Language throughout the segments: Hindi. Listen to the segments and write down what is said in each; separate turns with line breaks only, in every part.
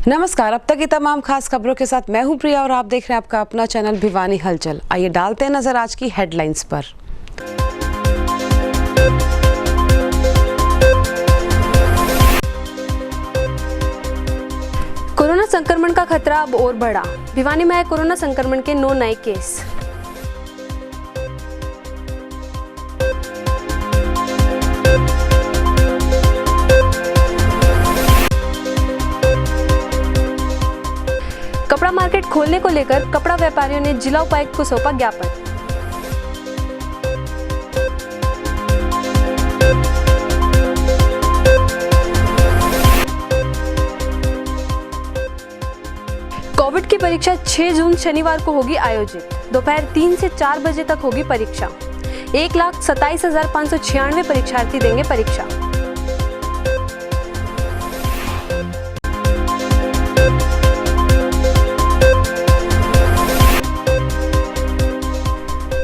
नमस्कार। अब तक की तमाम खास खबरों के साथ मैं हूं प्रिया और आप देख रहे हैं आपका अपना चैनल भिवानी हलचल। आइए डालते हैं नजर आज की हेडलाइंस पर।
कोरोना संक्रमण का खतरा अब और बढ़ा। भिवानी में आए कोरोना संक्रमण के 9 नए केस। कपड़ा मार्केट खोलने को लेकर कपड़ा व्यापारियों ने जिला उपायुक्त को सौंपा ज्ञापन। कोविड की परीक्षा 6 जून शनिवार को होगी आयोजित। दोपहर 3 से 4 बजे तक होगी परीक्षा। 1,27,596 परीक्षार्थी देंगे परीक्षा।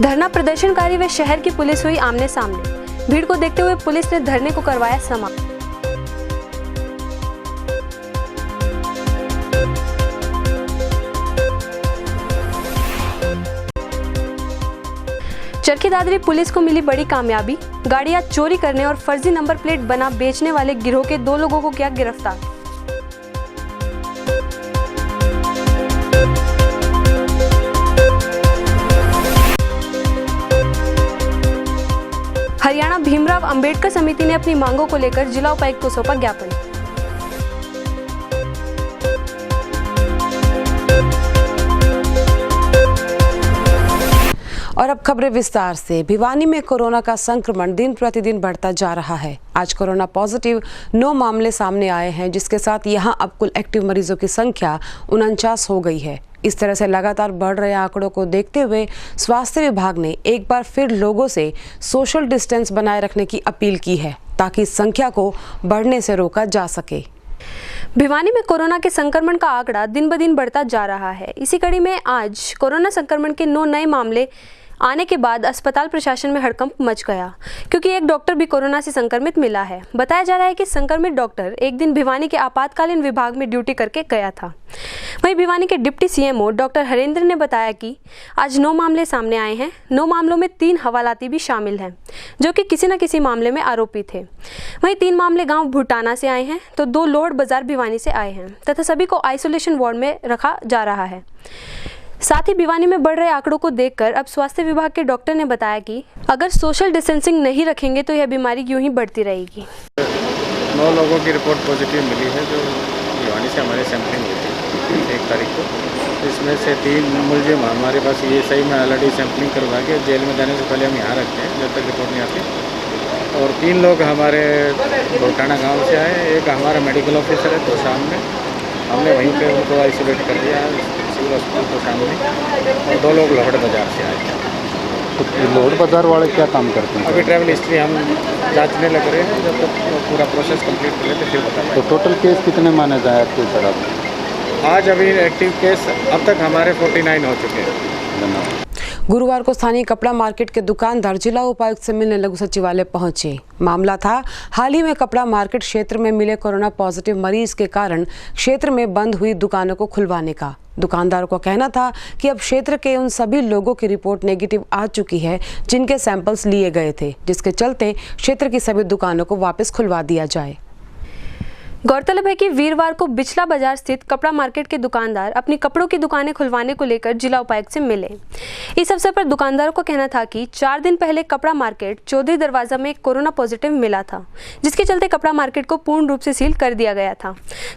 धरना प्रदर्शनकारी व शहर की पुलिस हुई आमने सामने। भीड़ को देखते हुए पुलिस ने धरने को करवाया समाप्त। चरखी दादरी पुलिस को मिली बड़ी कामयाबी। गाड़ियां चोरी करने और फर्जी नंबर प्लेट बना बेचने वाले गिरोह के 2 लोगों को किया गिरफ्तार। हरियाणा भीमराव अंबेडकर समिति ने अपनी मांगों को लेकर जिला उपायुक्त को सौंपा ज्ञापन।
और अब खबरें विस्तार से। भिवानी में कोरोना का संक्रमण दिन प्रतिदिन बढ़ता जा रहा है। आज कोरोना पॉजिटिव 9 मामले सामने आए हैं, जिसके साथ यहां अब कुल एक्टिव मरीजों की संख्या 49 हो गई है। इस तरह से लगातार बढ़ रहे आंकड़ों को देखते हुए स्वास्थ्य विभाग ने एक बार फिर लोगों से सोशल डिस्टेंस बनाए रखने की अपील की है, ताकि इस संख्या को बढ़ने से रोका जा सके।
भिवानी में कोरोना के संक्रमण का आंकड़ा दिन ब दिन बढ़ता जा रहा है। इसी कड़ी में आज कोरोना संक्रमण के 9 नए मामले आने के बाद अस्पताल प्रशासन में हड़कंप मच गया, क्योंकि एक डॉक्टर भी कोरोना से संक्रमित मिला है। बताया जा रहा है कि संक्रमित डॉक्टर एक दिन भिवानी के आपातकालीन विभाग में ड्यूटी करके गया था। वहीं भिवानी के डिप्टी सीएमओ डॉक्टर हरेंद्र ने बताया कि आज 9 मामले सामने आए हैं। 9 मामलों में 3 हवालाती भी शामिल हैं, जो कि किसी न किसी मामले में आरोपी थे। वहीं 3 मामले गाँव भुटाना से आए हैं तो 2 लोड बाजार भिवानी से आए हैं, तथा सभी को आइसोलेशन वार्ड में रखा जा रहा है। साथ ही भिवानी में बढ़ रहे आंकड़ों को देखकर अब स्वास्थ्य विभाग के डॉक्टर ने बताया कि अगर सोशल डिस्टेंसिंग नहीं रखेंगे तो यह बीमारी यूं ही बढ़ती रहेगी।
9 लोगों की रिपोर्ट पॉजिटिव मिली है, जो भिवानी से हमारे सैंपलिंग हुई थी 1 तारीख को। इसमें से 3 मुलजिम हमारे पास ये सही में ऑलरेडी सैंपलिंग करवा के जेल में जाने से पहले हम यहाँ रखते हैं जब तक रिपोर्ट नहीं आती। और 3 लोग हमारे भुटाना गाँव से आए। एक हमारा मेडिकल ऑफिसर है तो सामने हमने वहीं पर उनको आइसोलेट कर दिया हॉस्पिटल के सामने। और 2 लोग लोहड़ बाजार से आए थे।
तो लोहड़ बाजार वाले क्या काम करते हैं?
अभी ट्रैवल हिस्ट्री हम जांचने लग रहे हैं। जब तक पूरा प्रोसेस कंप्लीट कर लेते फिर बता पाएंगे।
तो टोटल केस कितने माने जाए आपके तरफ?
आज अभी एक्टिव केस अब तक हमारे 49 हो चुके हैं।
धन्यवाद।
गुरुवार को स्थानीय कपड़ा मार्केट के दुकानदार जिला उपायुक्त से मिलने लघु सचिवालय पहुंचे। मामला था हाल ही में कपड़ा मार्केट क्षेत्र में मिले कोरोना पॉजिटिव मरीज के कारण क्षेत्र में बंद हुई दुकानों को खुलवाने का। दुकानदारों का कहना था कि अब क्षेत्र के उन सभी लोगों की रिपोर्ट नेगेटिव आ चुकी है जिनके सैंपल्स लिए गए थे, जिसके चलते क्षेत्र की सभी दुकानों को वापस खुलवा दिया जाए।
गौरतलब है कि वीरवार को बिचला बाजार स्थित कपड़ा मार्केट के दुकानदार अपनी कपड़ों की दुकानें खुलवाने को लेकर जिला उपायुक्त से मिले। इस अवसर पर दुकानदारों का कहना था कि 4 दिन पहले कपड़ा मार्केट चौधरी दरवाजा में कोरोना पॉजिटिव मिला था, जिसके चलते कपड़ा मार्केट को पूर्ण रूप से सील कर दिया गया था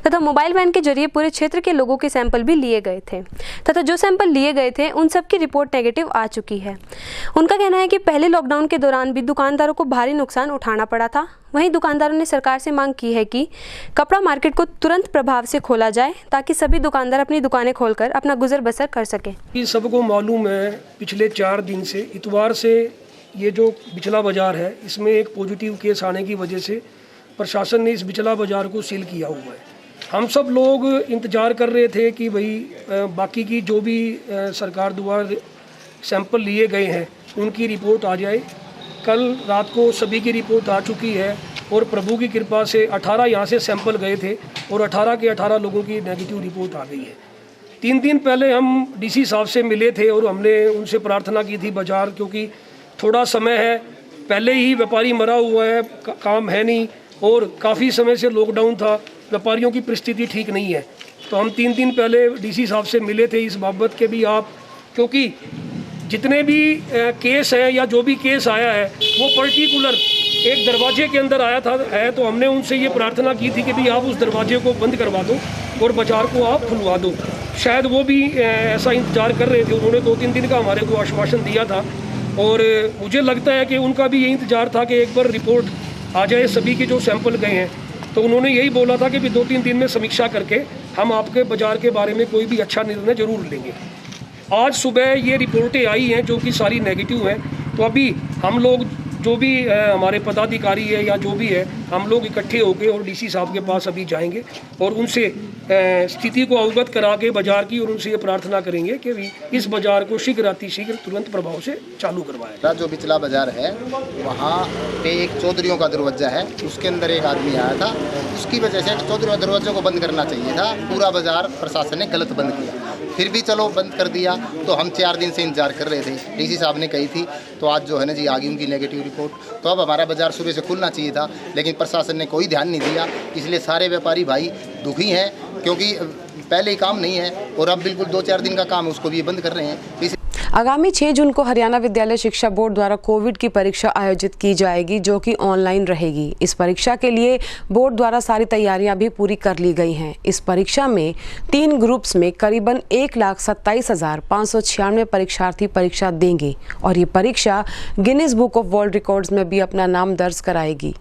तथा मोबाइल वैन के जरिए पूरे क्षेत्र के लोगों के सैंपल भी लिए गए थे, तथा जो सैंपल लिए गए थे उन सब की रिपोर्ट नेगेटिव आ चुकी है। उनका कहना है कि पहले लॉकडाउन के दौरान भी दुकानदारों को भारी नुकसान उठाना पड़ा था। वहीं दुकानदारों ने सरकार से मांग की है कि कपड़ा मार्केट को तुरंत प्रभाव से खोला जाए, ताकि सभी दुकानदार अपनी दुकानें खोलकर अपना गुजर बसर कर सकें।
सबको मालूम है पिछले 4 दिन से इतवार से ये जो बिचला बाजार है इसमें एक पॉजिटिव केस आने की वजह से प्रशासन ने इस बिचला बाजार को सील किया हुआ है। हम सब लोग इंतज़ार कर रहे थे कि भाई बाकी की जो भी सरकार द्वारा सैंपल लिए गए हैं उनकी रिपोर्ट आ जाए। कल रात को सभी की रिपोर्ट आ चुकी है और प्रभु की कृपा से 18 यहाँ से सैंपल गए थे और 18 के 18 लोगों की नेगेटिव रिपोर्ट आ गई है। 3 दिन पहले हम डीसी साहब से मिले थे और हमने उनसे प्रार्थना की थी बाज़ार, क्योंकि थोड़ा समय है, पहले ही व्यापारी मरा हुआ है, काम है नहीं और काफ़ी समय से लॉकडाउन था, व्यापारियों की परिस्थिति ठीक नहीं है। तो हम 3 दिन पहले डीसी साहब से मिले थे इस बाबत के भी आप, क्योंकि जितने भी केस हैं या जो भी केस आया है वो पर्टिकुलर एक दरवाजे के अंदर आया था है, तो हमने उनसे ये प्रार्थना की थी कि भी आप उस दरवाजे को बंद करवा दो और बाज़ार को आप खुलवा दो। शायद वो भी ऐसा इंतज़ार कर रहे थे, उन्होंने 2-3 दिन का हमारे को आश्वासन दिया था और मुझे लगता है कि उनका भी यही इंतज़ार था कि एक बार रिपोर्ट आ जाए सभी के जो सैंपल गए हैं। तो उन्होंने यही बोला था कि भी 2-3 दिन में समीक्षा करके हम आपके बाज़ार के बारे में कोई भी अच्छा निर्णय ज़रूर लेंगे। आज सुबह ये रिपोर्टें आई हैं जो कि सारी नेगेटिव हैं, तो अभी हम लोग जो भी हमारे पदाधिकारी है या जो भी है, हम लोग इकट्ठे होकर और डीसी साहब के पास अभी जाएंगे और उनसे स्थिति को अवगत करा के बाज़ार की, और उनसे ये प्रार्थना करेंगे कि भी इस बाज़ार को शीघ्र तुरंत प्रभाव से चालू करवाया।
जो बिचला बाज़ार है वहाँ पे एक चौधरीयों का दरवाज़ा है, उसके अंदर एक आदमी आया था, उसकी वजह से चौधरीयों दरवाजे को बंद करना चाहिए था, पूरा बाज़ार प्रशासन ने गलत बंद किया। फिर भी चलो बंद कर दिया, तो हम 4 दिन से इंतजार कर रहे थे, डीसी साहब ने कही थी, तो आज जो है ना जी आ गई उनकी नेगेटिव रिपोर्ट। तो अब हमारा बाज़ार सुबह से खुलना चाहिए था, लेकिन प्रशासन ने कोई ध्यान नहीं दिया, इसलिए सारे व्यापारी भाई दुखी हैं, क्योंकि पहले ही काम नहीं है और अब बिल्कुल 2-4 दिन का काम है उसको भी बंद कर रहे हैं।
आगामी 6 जून को हरियाणा विद्यालय शिक्षा बोर्ड द्वारा कोविड की परीक्षा आयोजित की जाएगी, जो कि ऑनलाइन रहेगी। इस परीक्षा के लिए बोर्ड द्वारा सारी तैयारियां भी पूरी कर ली गई हैं। इस परीक्षा में 3 ग्रुप्स में करीबन 1,27,596 परीक्षार्थी परीक्षा देंगे और ये परीक्षा Guinness book of world records में भी अपना नाम दर्ज कराएगी।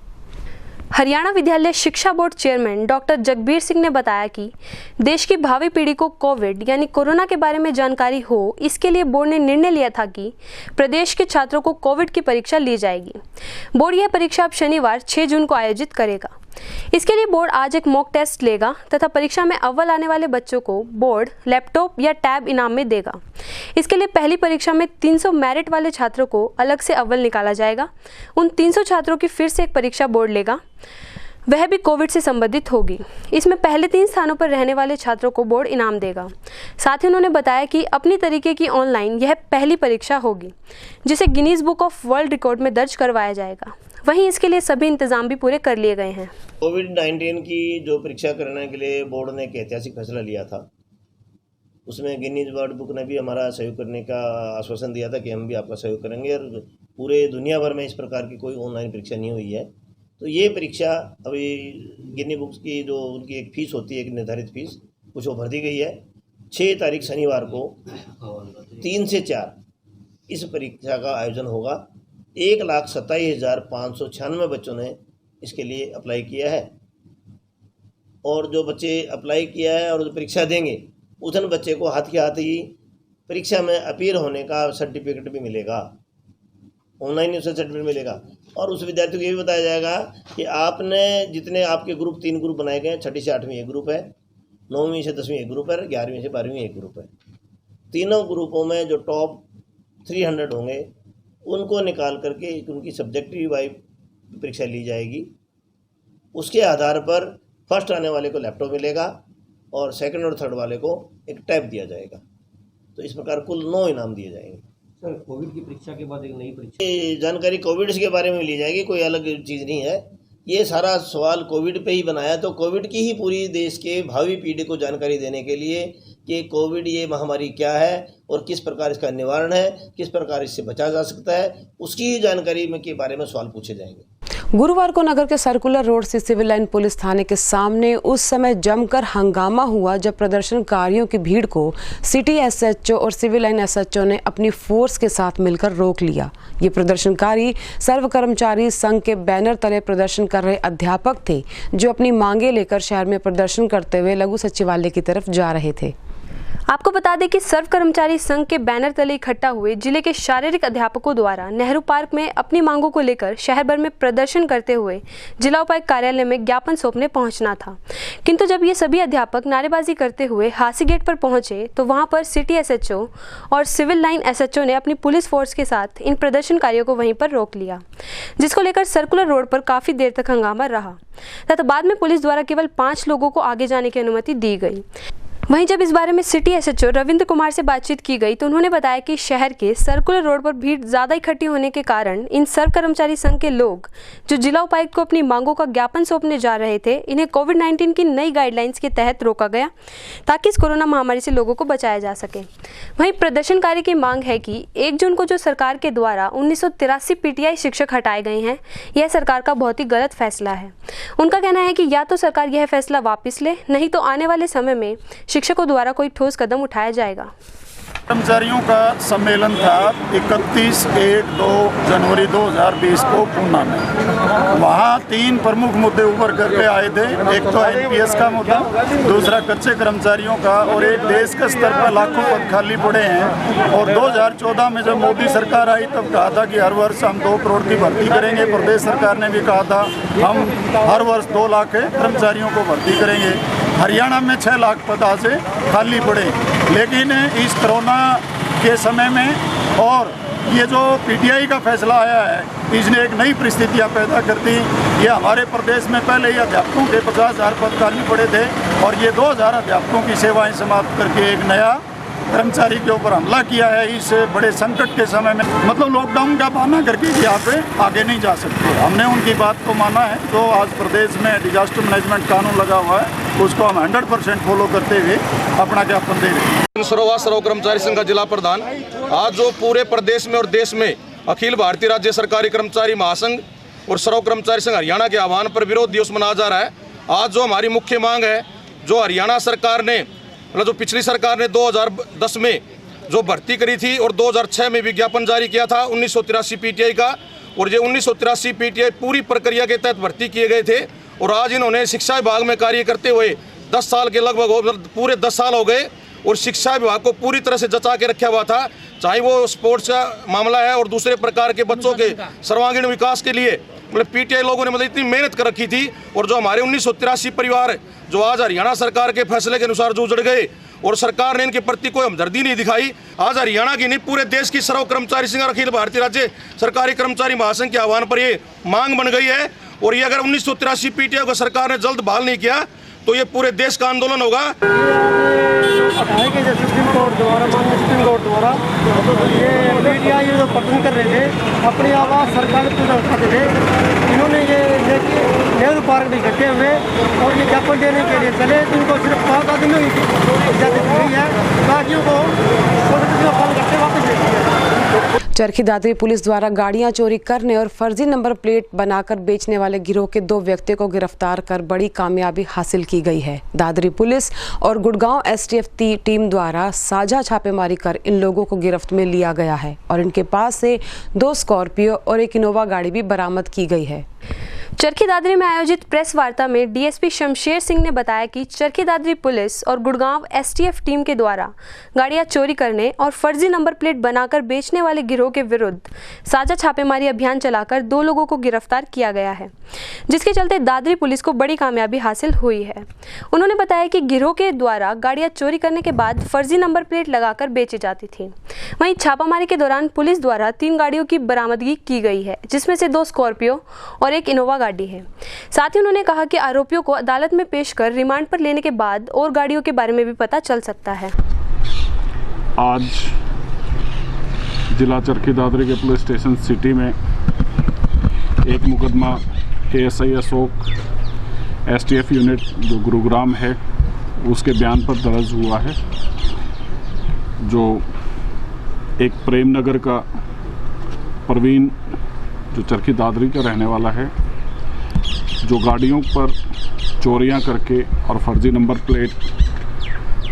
हरियाणा विद्यालय शिक्षा board chairman doctor Jagbir Singh ने बताया कि देश की भावी पीढ़ी को कोविड यानी कोरोना के बारे में जानकारी हो, इसके लिए बोर्ड ने निर्णय लिया था कि प्रदेश के छात्रों को कोविड की परीक्षा ली जाएगी। बोर्ड यह परीक्षा अब शनिवार 6 जून को आयोजित करेगा। इसके लिए बोर्ड आज एक मॉक टेस्ट लेगा तथा परीक्षा में अव्वल आने वाले बच्चों को बोर्ड लैपटॉप या टैब इनाम में देगा। इसके लिए पहली परीक्षा में 300 मेरिट वाले छात्रों को अलग से अव्वल निकाला जाएगा। उन 300 छात्रों की फिर से एक परीक्षा बोर्ड लेगा, वह भी कोविड से संबंधित होगी। इसमें पहले 3 स्थानों पर रहने वाले छात्रों को बोर्ड इनाम देगा। साथ ही उन्होंने बताया कि अपनी तरीके की ऑनलाइन यह पहली परीक्षा होगी, जिसे Guinness book of world record में दर्ज करवाया जाएगा। वहीं इसके लिए सभी इंतजाम भी पूरे कर लिए गए हैं।
कोविड-19 की जो परीक्षा करने के लिए बोर्ड ने एक ऐतिहासिक फैसला लिया था, उसमें गिनीज वर्ल्ड बुक ने भी हमारा सहयोग करने का आश्वासन दिया था कि हम भी आपका सहयोग करेंगे, और पूरे दुनिया भर में इस प्रकार की कोई ऑनलाइन परीक्षा नहीं हुई है। तो ये परीक्षा अभी गिनी बुक्स की जो उनकी एक फ़ीस होती है, एक निर्धारित फ़ीस, कुछ वो भर दी गई है। 6 तारीख शनिवार को 3 से 4 इस परीक्षा का आयोजन होगा। 1,27,596 बच्चों ने इसके लिए अप्लाई किया है, और जो बच्चे अप्लाई किया है और जो परीक्षा देंगे उस दिन बच्चे को हाथ के हाथ ही परीक्षा में अपीयर होने का सर्टिफिकेट भी मिलेगा, ऑनलाइन उसे सर्टिफिकेट मिलेगा। और उस विद्यार्थी को ये भी बताया जाएगा कि आपने जितने आपके ग्रुप 3 ग्रुप बनाए गए हैं, 6ठी से 8वीं एक ग्रुप है, 9वीं से 10वीं एक ग्रुप है, 11वीं से 12वीं एक ग्रुप है। तीनों ग्रुपों में जो टॉप 300 होंगे उनको निकाल करके उनकी सब्जेक्टिव वाइज परीक्षा ली जाएगी। उसके आधार पर फर्स्ट आने वाले को लैपटॉप मिलेगा और सेकंड और थर्ड वाले को एक टैब दिया जाएगा। तो इस प्रकार कुल 9 इनाम दिए जाएंगे।
सर, कोविड की परीक्षा के बाद एक नई परीक्षा,
ये जानकारी कोविड के बारे में ली जाएगी, कोई अलग चीज़ नहीं है। ये सारा सवाल कोविड पे ही बनाया, तो कोविड की ही पूरी देश के भावी पीढ़ी को जानकारी देने के लिए कि कोविड ये महामारी क्या है और किस प्रकार इसका निवारण है, किस प्रकार इससे बचा जा सकता है, उसकी जानकारी में के बारे में सवाल पूछे जाएंगे।
गुरुवार को नगर के सर्कुलर रोड से सिविल लाइन पुलिस थाने के सामने उस समय जमकर हंगामा हुआ जब प्रदर्शनकारियों की भीड़ को सिटी एसएचओ और सिविल लाइन एसएचओ ने अपनी फोर्स के साथ मिलकर रोक लिया। ये प्रदर्शनकारी सर्व कर्मचारी संघ के बैनर तले प्रदर्शन कर रहे अध्यापक थे, जो अपनी मांगे लेकर शहर में प्रदर्शन करते हुए लघु सचिवालय की तरफ जा रहे थे।
आपको बता दें कि सर्व कर्मचारी संघ के बैनर तले इकट्ठा हुए जिले के शारीरिक अध्यापकों द्वारा नेहरू पार्क में अपनी मांगों को लेकर शहर भर में प्रदर्शन करते हुए जिला उपायुक्त कार्यालय में ज्ञापन सौंपने पहुंचना था, किंतु जब ये सभी अध्यापक नारेबाजी करते हुए हासी गेट पर पहुंचे तो वहां पर सिटी एसएचओ और सिविल लाइन एसएचओ ने अपनी पुलिस फोर्स के साथ इन प्रदर्शनकारियों को वहीं पर रोक लिया, जिसको लेकर सर्कुलर रोड पर काफी देर तक हंगामा रहा तथा बाद में पुलिस द्वारा केवल 5 लोगों को आगे जाने की अनुमति दी गई। वहीं जब इस बारे में सिटी एसएचओ रविंद्र कुमार से बातचीत की गई तो उन्होंने बताया कि शहर के सर्कुलर रोड पर भीड़ ज़्यादा इकट्ठी होने के कारण इन सर्व कर्मचारी संघ के लोग जो जिला उपायुक्त को अपनी मांगों का ज्ञापन सौंपने जा रहे थे, इन्हें कोविड-19 की नई गाइडलाइंस के तहत रोका गया ताकि इस कोरोना महामारी से लोगों को बचाया जा सके। वहीं प्रदर्शनकारी की मांग है कि 1 जून को जो सरकार के द्वारा 1983 पीटीआई शिक्षक हटाए गए हैं, यह सरकार का बहुत ही गलत फैसला है। उनका कहना है कि या तो सरकार यह फैसला वापस ले, नहीं तो आने वाले समय में शिक्षकों द्वारा कोई ठोस कदम उठाया जाएगा।
कर्मचारियों का सम्मेलन था 31-1-2 जनवरी 2020 को पूना में। वहाँ 3 प्रमुख मुद्दे उभर करके आए थे। एक तो एनपीएस का मुद्दा, दूसरा कच्चे कर्मचारियों का, और एक देश के स्तर पर लाखों पद खाली पड़े हैं। और 2014 में जब मोदी सरकार आई तब कहा था कि हर वर्ष हम 2 करोड़ की भर्ती करेंगे। प्रदेश सरकार ने भी कहा था हम हर वर्ष 2 लाख कर्मचारियों को भर्ती करेंगे। हरियाणा में 6 लाख पद आज खाली पड़े, लेकिन इस कोरोना के समय में और ये जो पीटीआई का फैसला आया है, इसने एक नई परिस्थितियां पैदा कर दी। ये हमारे प्रदेश में पहले ही अध्यापकों के 50,000 पद खाली पड़े थे और ये 2,000 अध्यापकों की सेवाएं समाप्त करके एक नया कर्मचारी के ऊपर हमला किया है। इस बड़े संकट के समय में मतलब लॉकडाउन का बहाना करके यहाँ पे आगे नहीं जा सकते। हमने उनकी बात को माना है। तो आज प्रदेश में डिजास्टर मैनेजमेंट कानून लगा हुआ है, उसको हम 100% फॉलो करते हुए अपना ज्ञापन दे रहे हैं।
सर्व कर्मचारी संघ का जिला प्रधान आज जो पूरे प्रदेश में और देश में अखिल भारतीय राज्य सरकारी कर्मचारी महासंघ और सर्व कर्मचारी संघ हरियाणा के आह्वान पर विरोध दिवस मनाया जा रहा है। आज जो हमारी मुख्य मांग है, जो हरियाणा सरकार ने मतलब जो पिछली सरकार ने 2010 में जो भर्ती करी थी और 2006 में विज्ञापन जारी किया था 1983 पीटीआई का, और ये 1983 पीटीआई पूरी प्रक्रिया के तहत भर्ती किए गए थे। और आज इन्होंने शिक्षा विभाग में कार्य करते हुए 10 साल के लगभग पूरे 10 साल हो गए और शिक्षा विभाग को पूरी तरह से जचा के रखा हुआ था, चाहे वो स्पोर्ट्स का मामला है और दूसरे प्रकार के बच्चों के सर्वांगीण विकास के लिए मतलब पीटीआई लोगों ने मतलब इतनी मेहनत कर रखी थी। और जो हमारे 1983 परिवार जो आज हरियाणा सरकार के फैसले के अनुसार जो उजड़ गए और सरकार ने इनके प्रति कोई हमदर्दी नहीं दिखाई, आज हरियाणा की नहीं पूरे देश की सर्व कर्मचारी संघ और अखिल भारतीय राज्य सरकारी कर्मचारी महासंघ के आह्वान पर ये मांग बन गई है। और ये अगर 1983 पीटीआई को सरकार ने जल्द बहाल नहीं किया तो ये पूरे देश का आंदोलन होगा।
सुप्रीम कोर्ट द्वारा माननीय सुप्रीम कोर्ट द्वारा ये पीटीआई जो प्रदर्शन कर रहे थे, अपनी आवाज़ सरकार को उठाते थे, इन्होंने ये नेहरू पार्क में इकट्ठे हुए और ये ज्ञापन देने के लिए चले। तो इनको सिर्फ 5 आदमियों की इजाज़त दी है, बाकियों को पालन करते वापस ले दिया।
चरखी दादरी पुलिस द्वारा गाड़ियां चोरी करने और फर्जी नंबर प्लेट बनाकर बेचने वाले गिरोह के 2 व्यक्तियों को गिरफ्तार कर बड़ी कामयाबी हासिल की गई है। दादरी पुलिस और गुड़गांव एसटीएफ टीम द्वारा साझा छापेमारी कर इन लोगों को गिरफ्त में लिया गया है और इनके पास से 2 स्कॉर्पियो और 1 इनोवा गाड़ी भी बरामद की गई है।
चरखी दादरी में आयोजित प्रेस वार्ता में डीएसपी शमशेर सिंह ने बताया कि चरखी दादरी पुलिस और गुड़गांव एसटीएफ टीम के द्वारा गाड़ियां चोरी करने और फर्जी नंबर प्लेट बनाकर बेचने वाले गिरोह के विरुद्ध साझा छापेमारी अभियान चलाकर 2 लोगों को गिरफ्तार किया गया है, जिसके चलते दादरी पुलिस को बड़ी कामयाबी हासिल हुई है। उन्होंने बताया कि गिरोह के द्वारा गाड़ियां चोरी करने के बाद फर्जी नंबर प्लेट लगाकर बेची जाती थी। वहीं छापामारी के दौरान पुलिस द्वारा 3 गाड़ियों की बरामदगी की गई है, जिसमें से 2 स्कॉर्पियो और 1 इनोवा गाड़ी है। साथ ही उन्होंने कहा कि आरोपियों को अदालत में पेश कर रिमांड पर लेने के बाद और गाड़ियों के बारे में भी पता चल सकता है।
आज जिला चरखी दादरी के पुलिस स्टेशन सिटी में एक मुकदमा एएसआई अशोक एसटीएफ यूनिट जो गुरुग्राम है उसके बयान पर दर्ज हुआ है, जो एक प्रेम नगर का प्रवीण जो चरखी दादरी का रहने वाला है, जो गाड़ियों पर चोरियां करके और फर्जी नंबर प्लेट,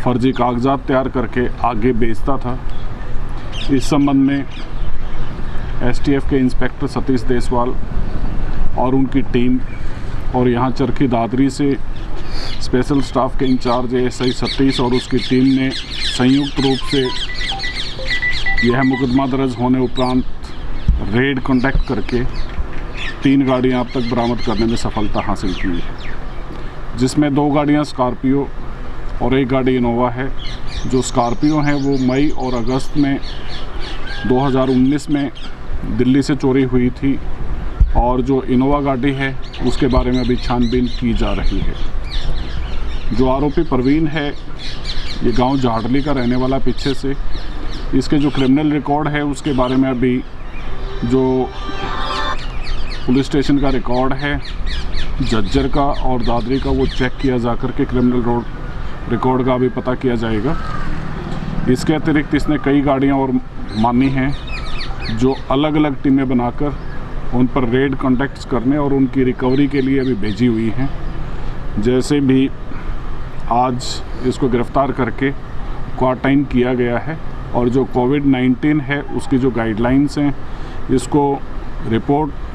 फर्जी कागजात तैयार करके आगे बेचता था। इस संबंध में एसटीएफ के इंस्पेक्टर सतीश देसवाल और उनकी टीम और यहाँ चरखी दादरी से स्पेशल स्टाफ के इंचार्ज एएसआई सतीश और उसकी टीम ने संयुक्त रूप से यह मुकदमा दर्ज होने उपरांत रेड कंडक्ट करके 3 गाड़ियां अब तक बरामद करने में सफलता हासिल की है, जिसमें 2 गाड़ियां स्कॉर्पियो और 1 गाड़ी इनोवा है। जो स्कॉर्पियो है वो मई और अगस्त में 2019 में दिल्ली से चोरी हुई थी, और जो इनोवा गाड़ी है उसके बारे में अभी छानबीन की जा रही है। जो आरोपी परवीन है ये गांव झाड़ली का रहने वाला पीछे से। इसके जो क्रिमिनल रिकॉर्ड है उसके बारे में अभी जो पुलिस स्टेशन का रिकॉर्ड है झज्जर का और दादरी का वो चेक किया जा कर के क्रिमिनल रिकॉर्ड का अभी पता किया जाएगा। इसके अतिरिक्त इसने कई गाड़ियां और मानी हैं जो अलग अलग टीमें बनाकर उन पर रेड कॉन्टैक्ट्स करने और उनकी रिकवरी के लिए अभी भेजी हुई हैं। जैसे भी आज इसको गिरफ्तार करके क्वारंटाइन किया गया है, और जो कोविड-19 है उसकी जो गाइडलाइंस हैं इसको रिपोर्ट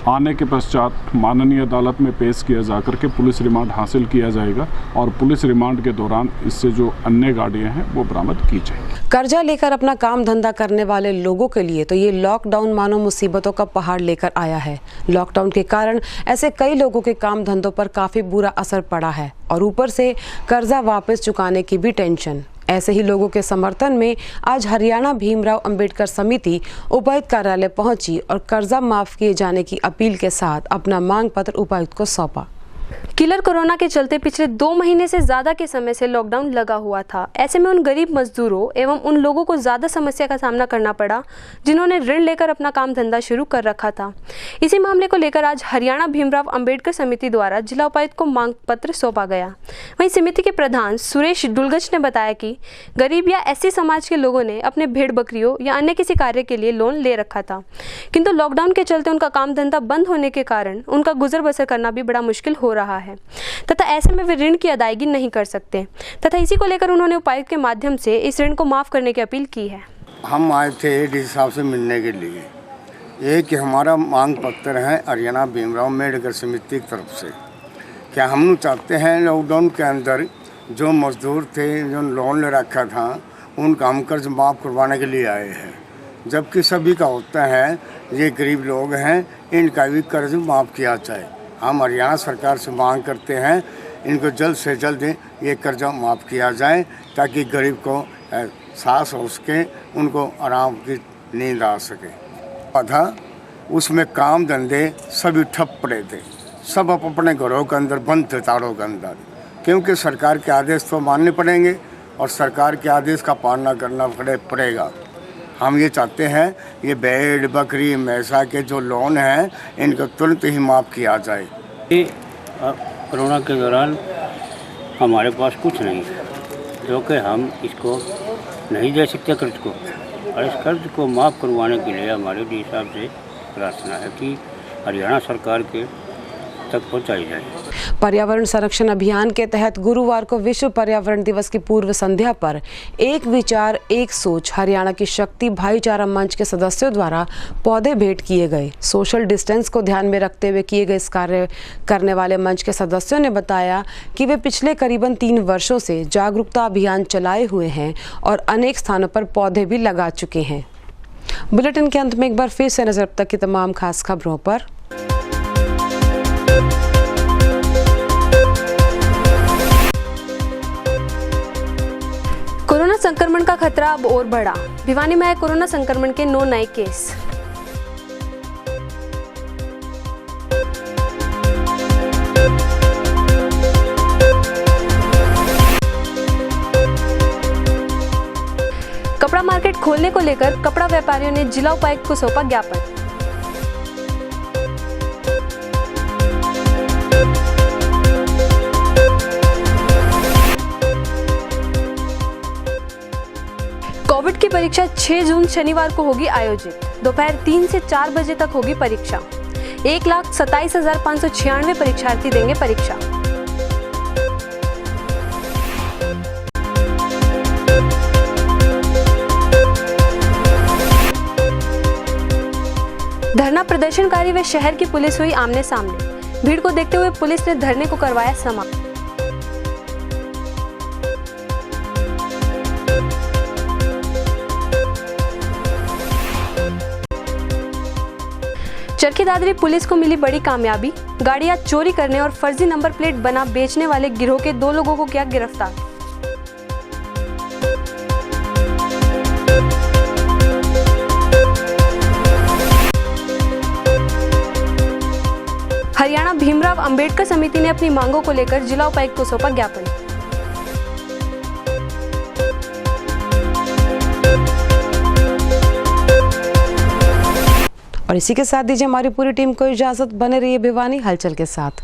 आने के पश्चात माननीय अदालत में पेश किया जाकर के पुलिस रिमांड हासिल किया जाएगा, और पुलिस रिमांड के दौरान इससे जो अन्य गाड़ियां हैं वो बरामद की जाएंगी।
कर्जा लेकर अपना काम धंधा करने वाले लोगों के लिए तो ये लॉकडाउन मानो मुसीबतों का पहाड़ लेकर आया है। लॉकडाउन के कारण ऐसे कई लोगों के काम धंधों पर काफ़ी बुरा असर पड़ा है, और ऊपर से कर्जा वापस चुकाने की भी टेंशन। ऐसे ही लोगों के समर्थन में आज हरियाणा भीमराव अंबेडकर समिति उपायुक्त कार्यालय पहुंची और कर्जा माफ किए जाने की अपील के साथ अपना मांग पत्र उपायुक्त को सौंपा।
किलर कोरोना के चलते पिछले 2 महीने से ज़्यादा के समय से लॉकडाउन लगा हुआ था। ऐसे में उन गरीब मजदूरों एवं उन लोगों को ज़्यादा समस्या का सामना करना पड़ा जिन्होंने ऋण लेकर अपना काम धंधा शुरू कर रखा था। इसी मामले को लेकर आज हरियाणा भीमराव अंबेडकर समिति द्वारा जिला उपायुक्त को मांग पत्र सौंपा गया। वहीं समिति के प्रधान सुरेश डुलगच ने बताया कि गरीब या एससी समाज के लोगों ने अपने भेड़ बकरियों या अन्य किसी कार्य के लिए लोन ले रखा था, किंतु लॉकडाउन के चलते उनका काम धंधा बंद होने के कारण उनका गुजर बसर करना भी बड़ा मुश्किल हो रहा है तथा ऐसे में वे ऋण की अदायगी नहीं कर सकते, तथा इसी को लेकर उन्होंने उपायुक्त के माध्यम से इस ऋण को माफ करने की अपील की है।
हम आए थे डीसी साहब से मिलने के लिए। ये कि हमारा मांग पत्र है हरियाणा भीमराव अम्बेडकर समिति की तरफ से। क्या हम चाहते हैं लॉकडाउन के अंदर जो मजदूर थे जो लोन ले रखा था उनका हम कर्ज माफ़ करवाने के लिए आए हैं, जबकि सभी का होता है ये गरीब लोग हैं इनका भी कर्ज माफ़ किया जाए। हम हरियाणा सरकार से मांग करते हैं इनको जल्द से जल्द ये कर्जा माफ़ किया जाए ताकि गरीब को सांस हो सके, उनको आराम की नींद आ सके। था उसमें काम धंधे सभी ठप पड़े थे, सब अपने घरों के अंदर बंद थे तारों के अंदर, क्योंकि सरकार के आदेश तो मानने पड़ेंगे और सरकार के आदेश का पालना करना पड़ेगा। हम ये चाहते हैं ये भेड़ बकरी मैसा के जो लोन हैं इनको तुरंत ही माफ़ किया जाए।
कोरोना के दौरान हमारे पास कुछ नहीं है जो कि हम इसको नहीं दे सकते कर्ज को, और इस कर्ज को माफ़ करवाने के लिए हमारे डी साहब से प्रार्थना है कि हरियाणा सरकार के तक पहुँचाई जाए।
पर्यावरण संरक्षण अभियान के तहत गुरुवार को विश्व पर्यावरण दिवस की पूर्व संध्या पर एक विचार एक सोच हरियाणा की शक्ति भाईचारा मंच के सदस्यों द्वारा पौधे भेंट किए गए। सोशल डिस्टेंस को ध्यान में रखते हुए किए गए इस कार्य करने वाले मंच के सदस्यों ने बताया कि वे पिछले करीबन 3 वर्षों से जागरूकता अभियान चलाए हुए हैं और अनेक स्थानों पर पौधे भी लगा चुके हैं। बुलेटिन के अंत में एक बार फिर से नजर अब तक की तमाम खास खबरों पर।
कोरोना संक्रमण का खतरा अब और बढ़ा। भिवानी में आए कोरोना संक्रमण के 9 नए केस। कपड़ा मार्केट खोलने को लेकर कपड़ा व्यापारियों ने जिला उपायुक्त को सौंपा ज्ञापन। कोविड की परीक्षा 6 जून शनिवार को होगी आयोजित। दोपहर 3 से 4 बजे तक होगी परीक्षा। 1,27,596 परीक्षार्थी देंगे परीक्षा। धरना प्रदर्शनकारी व शहर की पुलिस हुई आमने सामने। भीड़ को देखते हुए पुलिस ने धरने को करवाया समाप्त। चरखी दादरी पुलिस को मिली बड़ी कामयाबी, गाड़ियां चोरी करने और फर्जी नंबर प्लेट बना बेचने वाले गिरोह के 2 लोगों को किया गिरफ्तार। हरियाणा भीमराव अंबेडकर समिति ने अपनी मांगों को लेकर जिला उपायुक्त को सौंपा ज्ञापन।
और इसी के साथ दीजिए हमारी पूरी टीम को इजाजत, बने रहिए भिवानी हलचल के साथ।